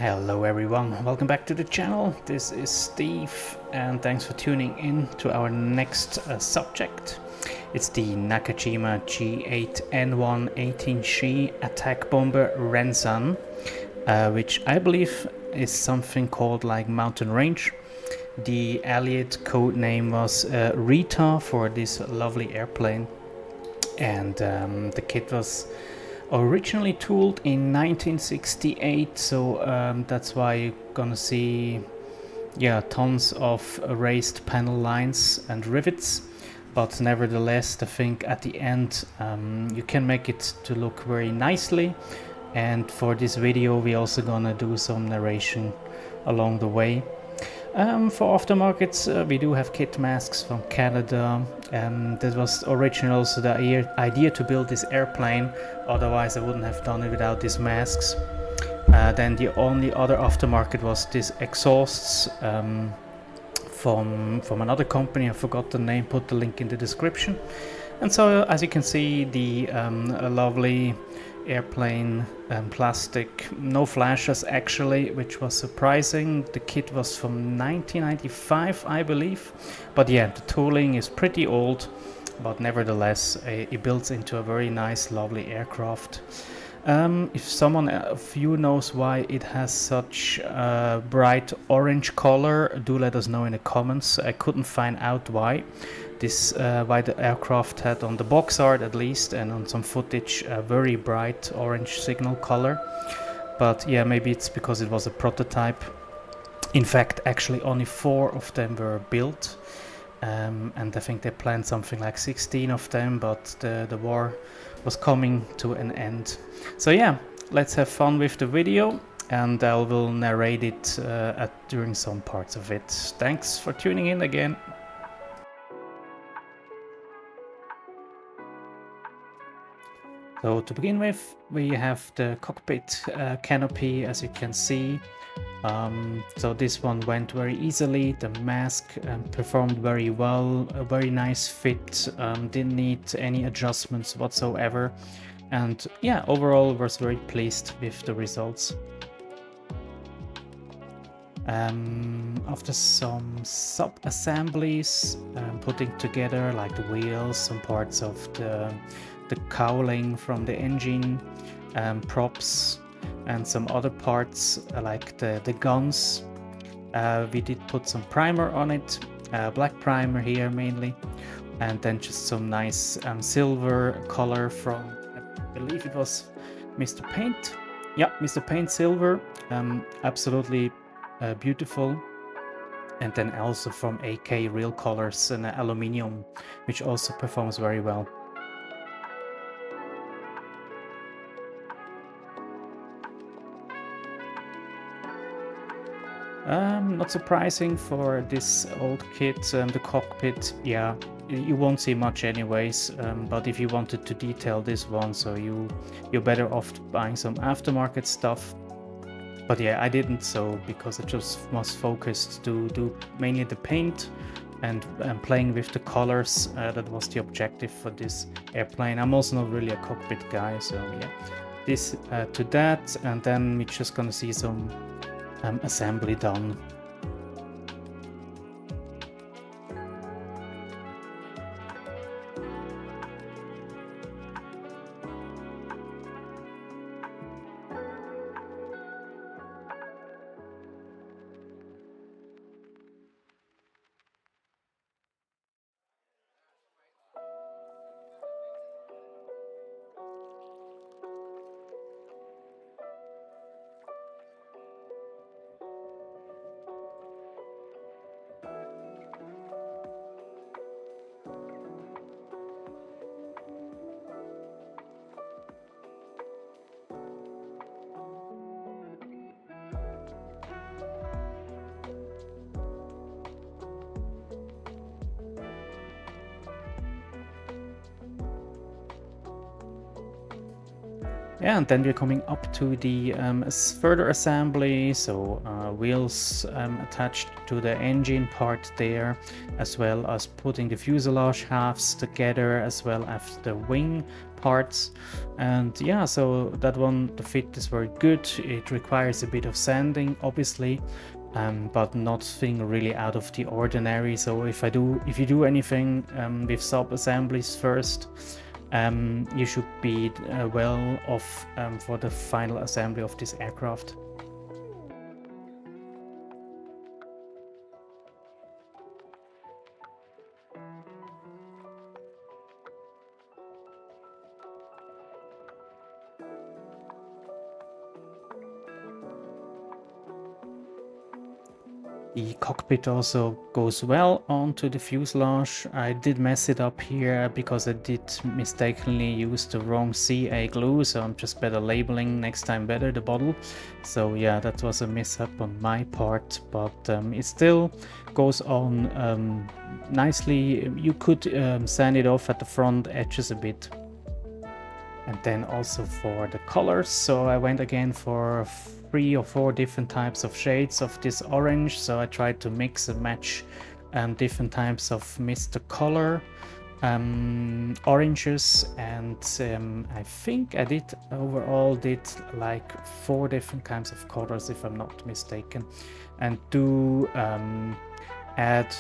Hello everyone, welcome back to the channel. This is Steve and thanks for tuning in to our next subject. It's the Nakajima G8N1 18G attack bomber Renzan, which I believe is something called like mountain range. The allied code name was Rita for this lovely airplane, and the kit was originally tooled in 1968, so that's why you're gonna see tons of raised panel lines and rivets, but nevertheless I think at the end you can make it to look very nicely. And for this video we also gonna do some narration along the way. For aftermarkets, we do have kit masks from Canada. That was originally also the idea to build this airplane, otherwise I wouldn't have done it without these masks. Then the only other aftermarket was these exhausts from another company. I forgot the name, put the link in the description. And so as you can see, the lovely airplane plastic, no flashes actually, which was surprising. The kit was from 1995 I believe, but yeah, the tooling is pretty old, but nevertheless it builds into a very nice lovely aircraft. If someone of you knows why it has such a bright orange color, do let us know in the comments. I couldn't find out why the aircraft had on the box art at least, and on some footage, a very bright orange signal color. But yeah, maybe it's because it was a prototype. In fact, actually only 4 of them were built, and I think they planned something like 16 of them, but the war was coming to an end. So yeah, let's have fun with the video, and I will narrate it during some parts of it. Thanks for tuning in again. So to begin with, we have the cockpit canopy, as you can see. So this one went very easily. The mask performed very well, a very nice fit, didn't need any adjustments whatsoever. And yeah, overall was very pleased with the results. After some sub-assemblies, putting together like the wheels, some parts of the cowling from the engine, props, and some other parts like the guns. We did put some primer on it, black primer here mainly, and then just some nice silver color from, I believe it was Mr. Paint. Yeah, Mr. Paint silver, absolutely beautiful. And then also from AK Real Colors and aluminium, which also performs very well. Not surprising for this old kit, the cockpit, yeah, you won't see much anyways, but if you wanted to detail this one, so you're better off buying some aftermarket stuff. But yeah, I didn't, so because I just was focused to do mainly the paint and playing with the colors. That was the objective for this airplane. I'm also not really a cockpit guy, so yeah, this to that, and then we're just gonna see some assembly done. Yeah, and then we're coming up to the further assembly, so wheels attached to the engine part there, as well as putting the fuselage halves together, as well as the wing parts. And yeah, so that one, the fit is very good. It requires a bit of sanding, obviously, but nothing really out of the ordinary. So if you do anything with sub-assemblies first, you should be well off for the final assembly of this aircraft. The cockpit also goes well onto the fuselage. I did mess it up here because I did mistakenly use the wrong CA glue, so I'm just better labeling next time better the bottle. So yeah, that was a mishap on my part, but it still goes on nicely. You could sand it off at the front edges a bit. And then also for the colors, so I went again for 3 or 4 different types of shades of this orange. So I tried to mix and match different types of Mr. Color oranges, and I think I did overall like 4 different kinds of colors, if I'm not mistaken, and do add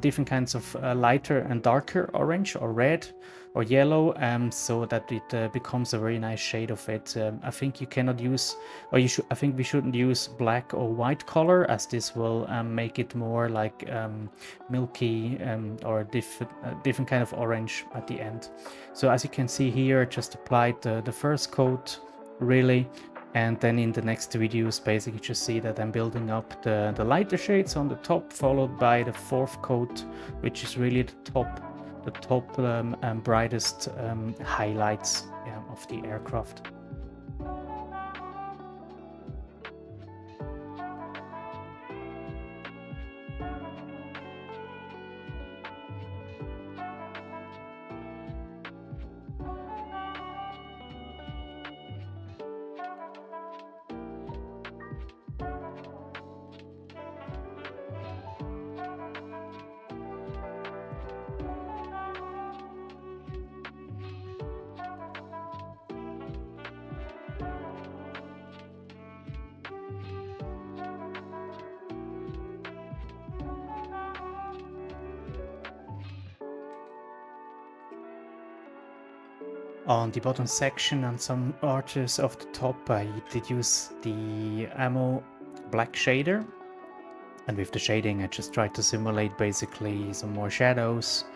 different kinds of lighter and darker orange or red or yellow, so that it becomes a very nice shade of it. I think you cannot use, or you should. I think we shouldn't use black or white color, as this will make it more like milky or different kind of orange at the end. So as you can see here, just applied the first coat really. And then in the next videos, basically just see that I'm building up the lighter shades on the top, followed by the 4th coat, which is really the top brightest highlights of the aircraft. On the bottom section and some arches of the top, I did use the ammo black shader, and with the shading I just tried to simulate basically some more shadows,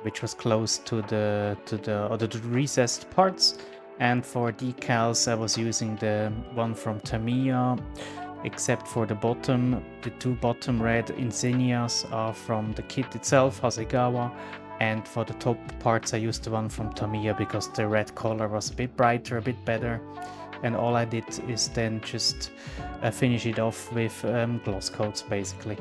which was close to the recessed parts. And for decals I was using the one from Tamiya, except for the 2 bottom red insignias are from the kit itself, Hasegawa. And for the top parts I used the one from Tamiya because the red color was a bit brighter, a bit better. And all I did is then just finish it off with gloss coats basically.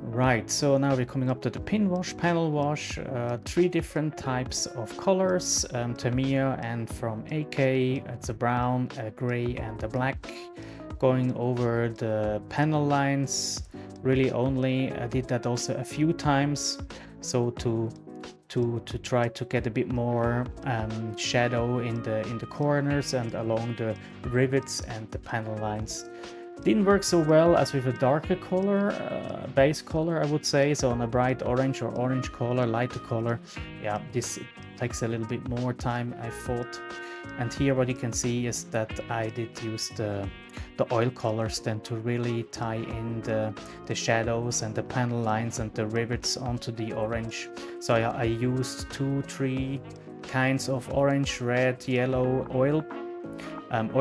Right, so now we're coming up to the pin wash, panel wash, 3 different types of colors, Tamiya and from AK, it's a brown, a gray and a black. Going over the panel lines, really only, I did that also a few times, so to try to get a bit more shadow in the corners and along the rivets and the panel lines. Didn't work so well as with a darker color, base color I would say, so on a bright orange or orange color, lighter color, yeah, this takes a little bit more time, I thought. And here what you can see is that I did use the oil colors then to really tie in the shadows and the panel lines and the rivets onto the orange. So I used 2-3 kinds of orange, red, yellow oil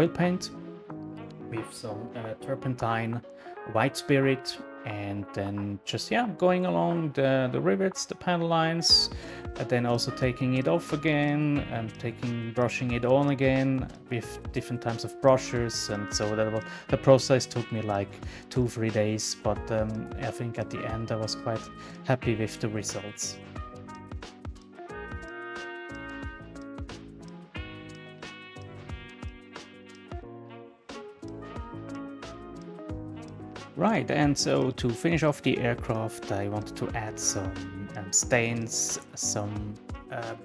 paint with some turpentine, white spirit, and then just, yeah, going along the rivets, the panel lines, and then also taking it off again and brushing it on again with different types of brushes. And so the process took me like 2-3 days, but I think at the end I was quite happy with the results. Right, and so to finish off the aircraft, I wanted to add some stains, some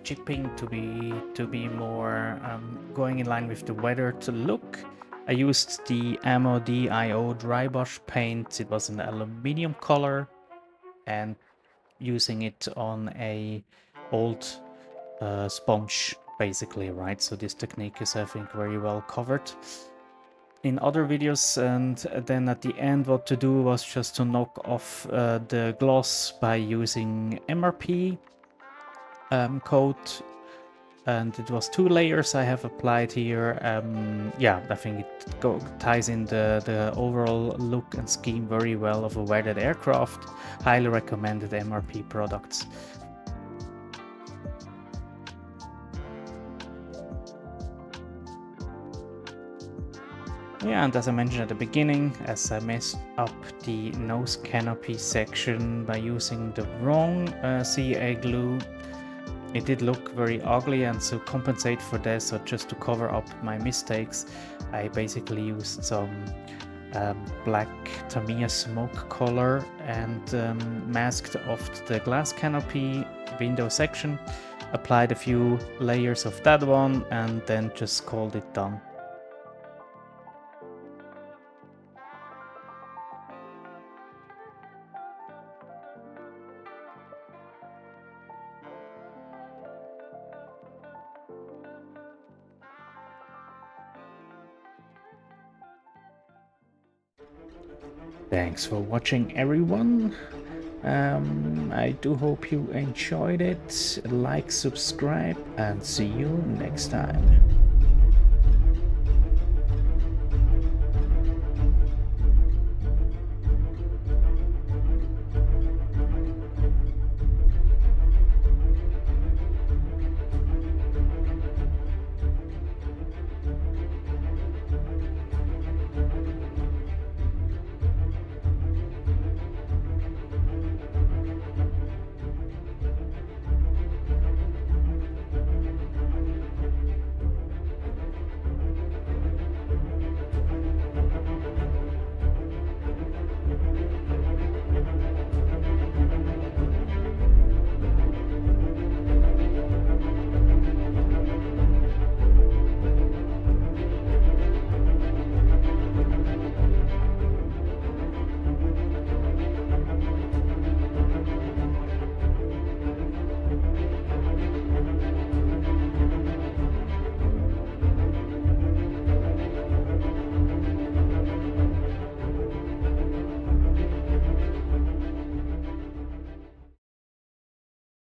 chipping to be more going in line with the weather to look. I used the Ammo DIO dry brush paint. It was an aluminium color, and using it on a old sponge, basically, right? So this technique is, I think, very well covered in other videos. And then at the end, what to do was just to knock off the gloss by using MRP coat, and it was 2 layers I have applied here. Yeah, I think it ties in the overall look and scheme very well of a weathered aircraft. Highly recommended MRP products. Yeah, and as I mentioned at the beginning, as I messed up the nose canopy section by using the wrong CA glue, it did look very ugly, and to compensate for this, or just to cover up my mistakes, I basically used some black Tamiya smoke color and masked off the glass canopy window section, applied a few layers of that one, and then just called it done. Thanks for watching, everyone. I do hope you enjoyed it. Like, subscribe, and see you next time.